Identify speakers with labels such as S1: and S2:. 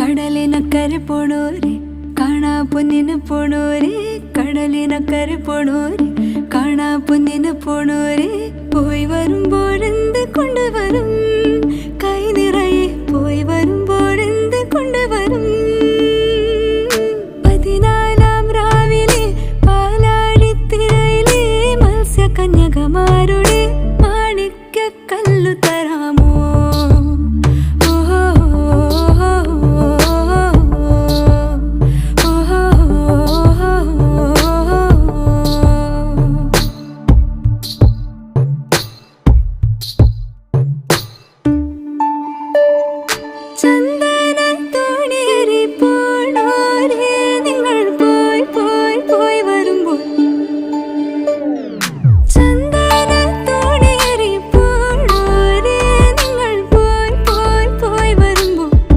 S1: കടലിനക്കരെ പോണോരെ കാണാ പൊന്നിന് പോണോരെ കടലിനക്കരെ പോണോരെ കാണാ പൊന്നിന് പോണോരെ പോയി വരുമ്പോഴെന്ത് കൊണ്ടുവരും